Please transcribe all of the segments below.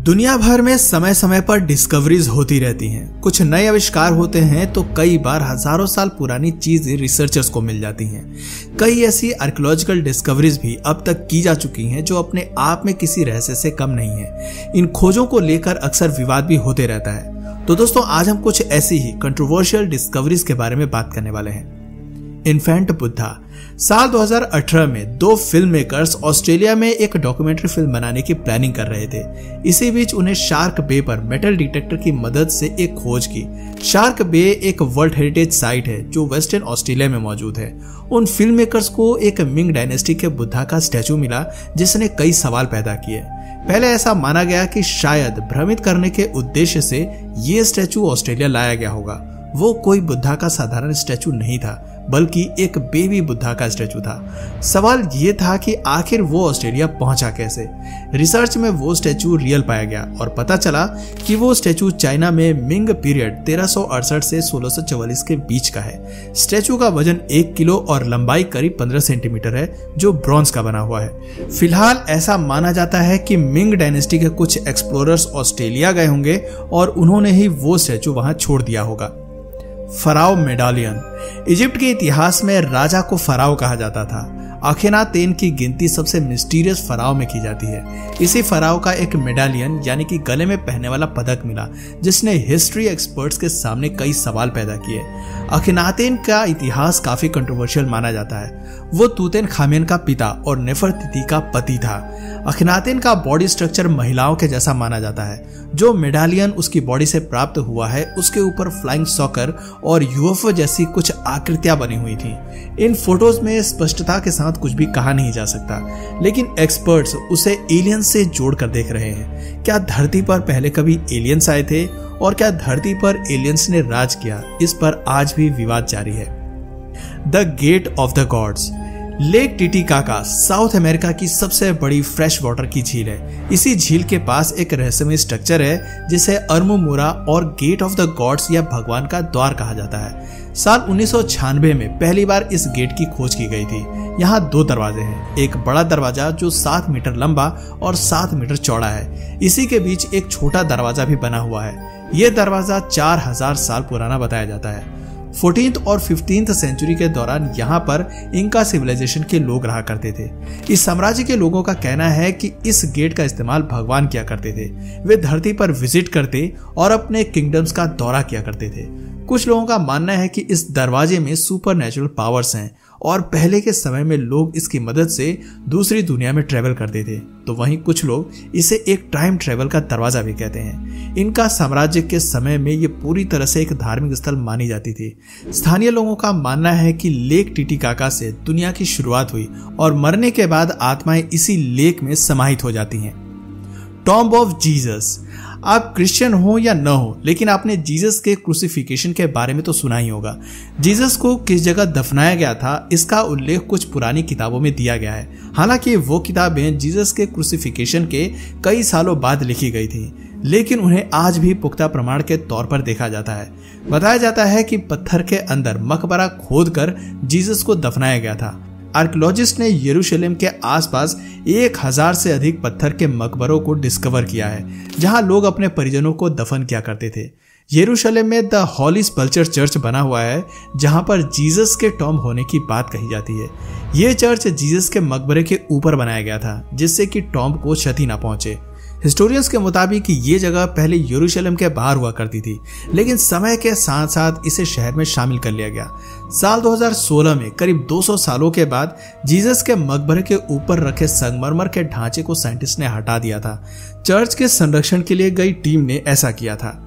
दुनिया भर में समय समय पर डिस्कवरीज होती रहती हैं। कुछ नए आविष्कार होते हैं तो कई बार हजारों साल पुरानी चीजें रिसर्चर्स को मिल जाती हैं। कई ऐसी आर्कियोलॉजिकल डिस्कवरीज भी अब तक की जा चुकी हैं जो अपने आप में किसी रहस्य से कम नहीं है। इन खोजों को लेकर अक्सर विवाद भी होते रहता है। तो दोस्तों, आज हम कुछ ऐसी ही कंट्रोवर्शियल डिस्कवरीज के बारे में बात करने वाले हैं। इन्फेंट बुद्धा। साल 2018 में दो फिल्म मेकर्स ऑस्ट्रेलिया में एक डॉक्यूमेंट्री फिल्म बनाने की प्लानिंग कर रहे थे। इसी बीच उन्हें शार्क बे पर मेटल डिटेक्टर की मदद से एक खोज की। शार्क बे एक वर्ल्ड हेरिटेज साइट है जो वेस्टर्न ऑस्ट्रेलिया में मौजूद है। उन फिल्म मेकर्स को एक मिंग डायनेस्टी के बुद्धा का स्टैचू मिला जिसने कई सवाल पैदा किए। पहले ऐसा माना गया कि शायद भ्रमित करने के उद्देश्य से ये स्टैचू ऑस्ट्रेलिया लाया गया होगा। वो कोई बुद्धा का साधारण स्टैचू नहीं था, बल्कि एक बेबी बुद्धा का स्टैचू था। सवाल ये था कि आखिर वो ऑस्ट्रेलिया पहुंचा कैसे। रिसर्च में वो स्टैचू रियल पाया गया और पता चला कि वो स्टैचू चाइना में मिंग पीरियड 1368 से 1644 के बीच का है। स्टैचू का वजन 1 किलो और लंबाई करीब 15 सेंटीमीटर है, जो ब्रॉन्ज का बना हुआ है। फिलहाल ऐसा माना जाता है कि मिंग डायनेस्टी के कुछ एक्सप्लोरर्स ऑस्ट्रेलिया गए होंगे और उन्होंने ही वो स्टैचू वहां छोड़ दिया होगा। Pharaoh medallion. इजिप्ट के इतिहास में राजा को फराओ कहा जाता था। अखनातेन की गिनती सबसे मिस्टीरियस फराओ में की जाती है। इसी फराओ का एक मेडालियन यानी कि गले में पहनने वाला पदक मिला, जिसने हिस्ट्री एक्सपर्ट्स के सामने कई सवाल पैदा किए। अखनातेन का इतिहास काफी कंट्रोवर्शियल माना जाता है। वो तूतेनखामेन का पिता और नेफरतिती का पति था। अखनातेन का बॉडी स्ट्रक्चर महिलाओं के जैसा माना जाता है। जो मेडालियन उसकी बॉडी से प्राप्त हुआ है उसके ऊपर फ्लाइंग सॉकर और यूएफओ जैसी कुछ आकृतियां बनी हुई थी। इन फोटोज में स्पष्टता के साथ कुछ भी कहा नहीं जा सकता, लेकिन एक्सपर्ट्स उसे एलियन से जोड़कर देख रहे हैं। क्या धरती पर पहले कभी एलियंस आए थे और क्या धरती पर एलियंस ने राज किया? इस पर आज भी विवाद जारी है। The gate of the gods. Lake Titicaca South America की सबसे बड़ी फ्रेश वाटर की झील है। इसी झील के पास एक रहस्यमय स्ट्रक्चर है जिसे अर्मुमुरा और गेट ऑफ द गॉड्स या भगवान का द्वार कहा जाता है। साल 1996 में पहली बार इस गेट की खोज की गई थी। यहाँ 2 दरवाजे हैं। एक बड़ा दरवाजा जो 7 मीटर लंबा और 7 मीटर चौड़ा है। इसी के बीच एक छोटा दरवाजा भी बना हुआ है। यह दरवाजा 4000 साल पुराना बताया जाता है। 14th और 15th सेंचुरी के दौरान यहाँ पर इंका सिविलाइजेशन के लोग रहा करते थे। इस साम्राज्य के लोगों का कहना है कि इस गेट का इस्तेमाल भगवान किया करते थे। वे धरती पर विजिट करते और अपने किंगडम्स का दौरा किया करते थे। कुछ लोगों का मानना है कि इस दरवाजे में सुपर नेचुरल पावर्स हैं और पहले के समय में लोग इसकी मदद से दूसरी दुनिया में ट्रेवल करते थे। तो वहीं कुछ लोग इसे एक टाइम ट्रेवल का दरवाजा भी कहते हैं। इनका साम्राज्य के समय में ये पूरी तरह से एक धार्मिक स्थल मानी जाती थी। स्थानीय लोगों का मानना है कि लेक टिटिकाका से दुनिया की शुरुआत हुई और मरने के बाद आत्माएं इसी लेक में समाहित हो जाती हैं। Tomb of Jesus. आप क्रिश्चियन हो या न हो, लेकिन आपने जीसस के क्रूसिफिकेशन के बारे में तो सुना ही होगा। जीसस को किस जगह दफनाया गया था इसका उल्लेख कुछ पुरानी किताबों में दिया गया है। हालांकि वो किताबें जीसस के क्रूसिफिकेशन के कई सालों बाद लिखी गई थी, लेकिन उन्हें आज भी पुख्ता प्रमाण के तौर पर देखा जाता है। बताया जाता है कि पत्थर के अंदर मकबरा खोदकर जीसस को दफनाया गया था। आर्कियोलॉजिस्ट ने यरूशलेम के आसपास 1000 से अधिक पत्थर के मकबरों को डिस्कवर किया है, जहां लोग अपने परिजनों को दफन किया करते थे। यरूशलेम में द हॉली स्पल्चर चर्च बना हुआ है, जहां पर जीसस के टॉम्ब होने की बात कही जाती है। यह चर्च जीसस के मकबरे के ऊपर बनाया गया था, जिससे कि टॉम्ब को क्षति न पहुंचे। हिस्टोरियंस के मुताबिक ये जगह पहले यरूशलेम के बाहर हुआ करती थी, लेकिन समय के साथ साथ इसे शहर में शामिल कर लिया गया। साल 2016 में करीब 200 सालों के बाद जीसस के मकबरे के ऊपर रखे संगमरमर के ढांचे को साइंटिस्ट ने हटा दिया था। चर्च के संरक्षण के लिए गई टीम ने ऐसा किया था।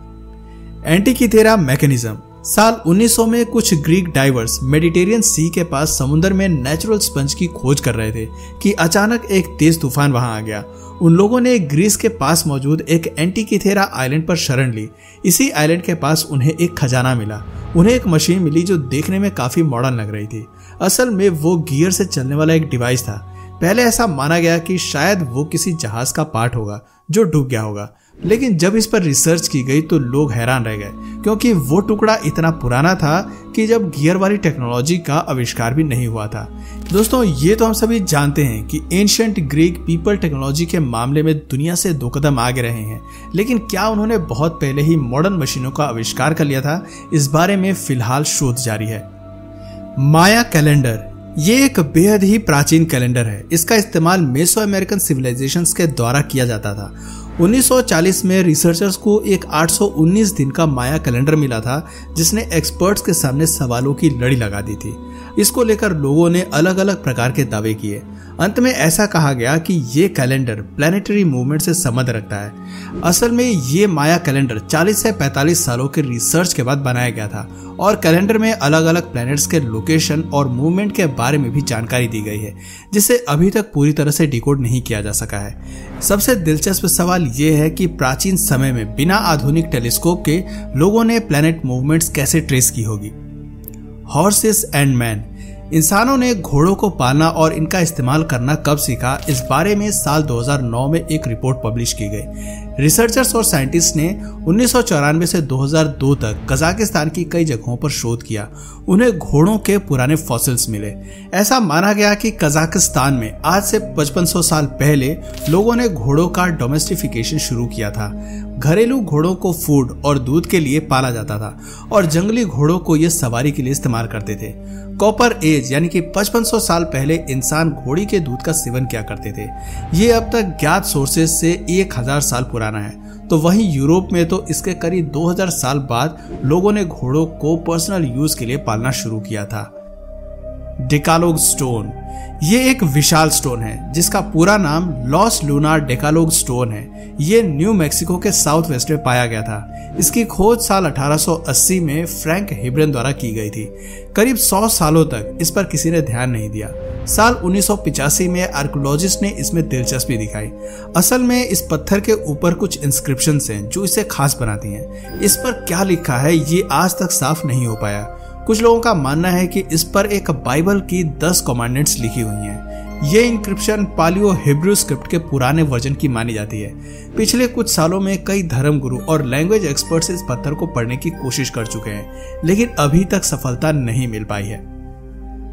एंटिकिथेरा मैकेनिज्म। साल 1900 में कुछ ग्रीक डाइवर्स मेडिटेरियन सी के पास समुद्र में नेचुरल स्पंज की खोज कर रहे थे कि अचानक एक तेज तूफान वहां आ गया। उन लोगों ने ग्रीस के पास मौजूद एक एंटिकिथेरा आइलैंड पर शरण ली। इसी आइलैंड के पास उन्हें एक खजाना मिला। उन्हें एक मशीन मिली जो देखने में काफी मॉडर्न लग रही थी। असल में वो गियर से चलने वाला एक डिवाइस था। पहले ऐसा माना गया कि शायद वो किसी जहाज का पार्ट होगा जो डूब गया होगा, लेकिन जब इस पर रिसर्च की गई तो लोग हैरान रह गए, क्योंकि वो टुकड़ा इतना पुराना था कि जब गियर वाली टेक्नोलॉजी का आविष्कार भी नहीं हुआ था। दोस्तों, ये तो हम सभी जानते हैं कि एंशिएंट ग्रीक पीपल टेक्नोलॉजी के मामले में दुनिया से 2 कदम आगे रहे हैं, लेकिन क्या उन्होंने बहुत पहले ही मॉडर्न मशीनों का आविष्कार कर लिया था? इस बारे में फिलहाल शोध जारी है। माया कैलेंडर ये एक बेहद ही प्राचीन कैलेंडर है। इसका इस्तेमाल मेसो अमेरिकन सिविलाइजेशंस के द्वारा किया जाता था। 1940 में रिसर्चर्स को एक 819 दिन का माया कैलेंडर मिला था, जिसने एक्सपर्ट्स के सामने सवालों की लड़ी लगा दी थी। इसको लेकर लोगों ने अलग अलग प्रकार के दावे किए। अंत में ऐसा कहा गया कि ये कैलेंडर प्लैनेटरी मूवमेंट से संबंध रखता है। असल में ये माया कैलेंडर 40 से 45 सालों के रिसर्च के बाद बनाया गया था और कैलेंडर में अलग अलग प्लैनेट्स के लोकेशन और मूवमेंट के बारे में भी जानकारी दी गई है, जिसे अभी तक पूरी तरह से डिकोड नहीं किया जा सका है। सबसे दिलचस्प सवाल ये है कि प्राचीन समय में बिना आधुनिक टेलीस्कोप के लोगों ने प्लैनेट मूवमेंट्स कैसे ट्रेस की होगी। हॉर्सेस एंड मैन इंसानों ने घोड़ों को पालना और इनका इस्तेमाल करना कब सीखा, इस बारे में साल 2009 में एक रिपोर्ट पब्लिश की गई। रिसर्चर्स और साइंटिस्ट ने 1994 से 2002 तक कजाकिस्तान की कई जगहों पर शोध किया। उन्हें घोड़ों के पुराने फॉसिल्स मिले। ऐसा माना गया कि कजाकिस्तान में आज से 5500 साल पहले लोगों ने घोड़ों का डोमेस्टिफिकेशन शुरू किया था। घरेलू घोड़ों को फूड और दूध के लिए पाला जाता था और जंगली घोड़ों को ये सवारी के लिए इस्तेमाल करते थे। कॉपर एज यानी कि 5500 साल पहले इंसान घोड़ी के दूध का सेवन किया करते थे। ये अब तक ज्ञात सोर्सेज से 1000 साल पुराना है। तो वहीं यूरोप में तो इसके करीब 2000 साल बाद लोगों ने घोड़ों को पर्सनल यूज के लिए पालना शुरू किया था। डेकालोग स्टोन ये एक विशाल स्टोन है जिसका पूरा नाम लॉस लूनार डेकालोग स्टोन है। ये न्यू मैक्सिको के साउथ वेस्ट में पाया गया था। इसकी खोज साल 1880 में फ्रैंक हिब्रन द्वारा की गई थी। करीब 100 सालों तक इस पर किसी ने ध्यान नहीं दिया। साल 1985 में आर्कियोलॉजिस्ट ने इसमें दिलचस्पी दिखाई। असल में इस पत्थर के ऊपर कुछ इंस्क्रिप्शंस हैं जो इसे खास बनाती हैं। इस पर क्या लिखा है ये आज तक साफ नहीं हो पाया। कुछ लोगों का मानना है कि इस पर एक बाइबल की 10 कमांडेंट्स लिखी हुई हैं। ये इंक्रिप्शन पालियो हिब्रू स्क्रिप्ट के पुराने वर्जन की मानी जाती है। पिछले कुछ सालों में कई धर्मगुरु और लैंग्वेज एक्सपर्ट्स इस पत्थर को पढ़ने की कोशिश कर चुके हैं, लेकिन अभी तक सफलता नहीं मिल पाई है।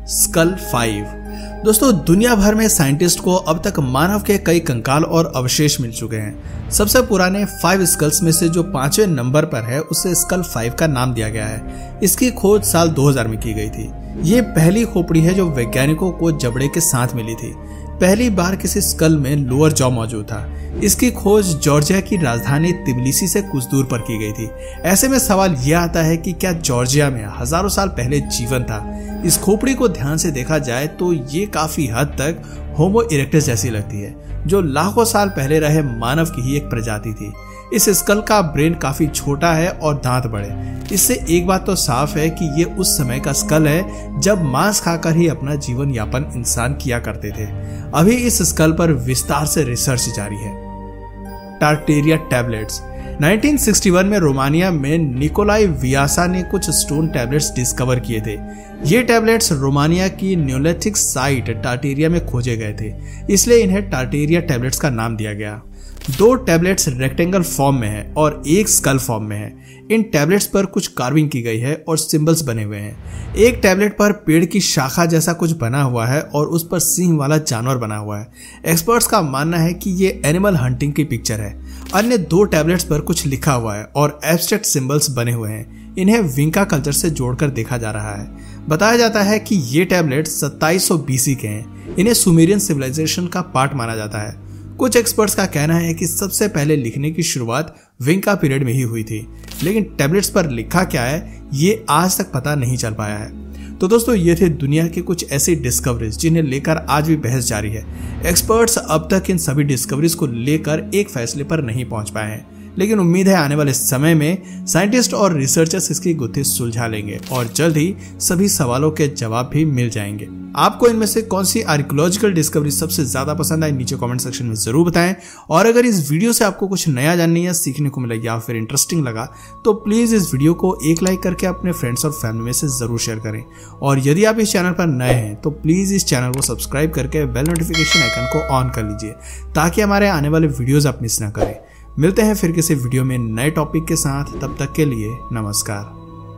स्कल 5 दोस्तों, दुनिया भर में साइंटिस्ट को अब तक मानव के कई कंकाल और अवशेष मिल चुके हैं। सबसे पुराने 5 स्कल्स में से जो 5वें नंबर पर है उसे स्कल 5 का नाम दिया गया है। इसकी खोज साल 2000 में की गई थी। ये पहली खोपड़ी है जो वैज्ञानिकों को जबड़े के साथ मिली थी। पहली बार किसी स्कल में लोअर जॉ मौजूद था। इसकी खोज जॉर्जिया की राजधानी तिबिलिसी से कुछ दूर पर की गई थी। ऐसे में सवाल यह आता है कि क्या जॉर्जिया में हजारों साल पहले जीवन था? इस खोपड़ी को ध्यान से देखा जाए तो ये काफी हद तक होमो इरेक्टस जैसी लगती है, जो लाखों साल पहले रहे मानव की ही एक प्रजाति थी। इस स्कल का ब्रेन काफी छोटा है और दांत बड़े। इससे एक बात तो साफ है कि ये उस समय का स्कल है जब मांस खाकर ही अपना जीवन यापन इंसान किया करते थे। अभी इस स्कल पर विस्तार से रिसर्च जारी है। टार्टेरिया टैबलेट्स 1961 में रोमानिया में निकोलाई वियासा ने कुछ स्टोन टैबलेट्स डिस्कवर किए थे। ये टैबलेट्स रोमानिया की न्यूलिथिक साइट टार्टेरिया में खोजे गए थे, इसलिए इन्हें टार्टेरिया टैबलेट्स का नाम दिया गया। 2 टैबलेट्स रेक्टेंगल फॉर्म में है और एक स्कल फॉर्म में है। इन टैबलेट्स पर कुछ कार्विंग की गई है और सिंबल्स बने हुए हैं। एक टैबलेट पर पेड़ की शाखा जैसा कुछ बना हुआ है और उस पर सिंह वाला जानवर बना हुआ है। एक्सपर्ट्स का मानना है कि ये एनिमल हंटिंग की पिक्चर है। अन्य 2 टैबलेट्स पर कुछ लिखा हुआ है और एब्स्ट्रैक्ट सिंबल्स बने हुए हैं। इन्हें विंका कल्चर से जोड़कर देखा जा रहा है। बताया जाता है कि ये टैबलेट 2700 BC के हैं। इन्हें सुमेरियन सिविलाइजेशन का पार्ट माना जाता है। कुछ एक्सपर्ट्स का कहना है कि सबसे पहले लिखने की शुरुआत विंका पीरियड में ही हुई थी, लेकिन टैबलेट्स पर लिखा क्या है ये आज तक पता नहीं चल पाया है। तो दोस्तों, ये थे दुनिया के कुछ ऐसी डिस्कवरीज जिन्हें लेकर आज भी बहस जारी है। एक्सपर्ट्स अब तक इन सभी डिस्कवरीज को लेकर एक फैसले पर नहीं पहुंच पाए हैं, लेकिन उम्मीद है आने वाले समय में साइंटिस्ट और रिसर्चर्स इसकी गुत्थी सुलझा लेंगे और जल्द ही सभी सवालों के जवाब भी मिल जाएंगे। आपको इनमें से कौन सी आर्कियोलॉजिकल डिस्कवरी सबसे ज्यादा पसंद आई नीचे कमेंट सेक्शन में जरूर बताएं। और अगर इस वीडियो से आपको कुछ नया जानने या सीखने को मिला या फिर इंटरेस्टिंग लगा तो प्लीज इस वीडियो को एक लाइक करके अपने फ्रेंड्स और फैमिली में से जरूर शेयर करें। और यदि आप इस चैनल पर नए हैं तो प्लीज इस चैनल को सब्सक्राइब करके बेल नोटिफिकेशन आइकन को ऑन कर लीजिए ताकि हमारे आने वाले वीडियोज आप मिस ना करें। मिलते हैं फिर किसी वीडियो में नए टॉपिक के साथ, तब तक के लिए नमस्कार।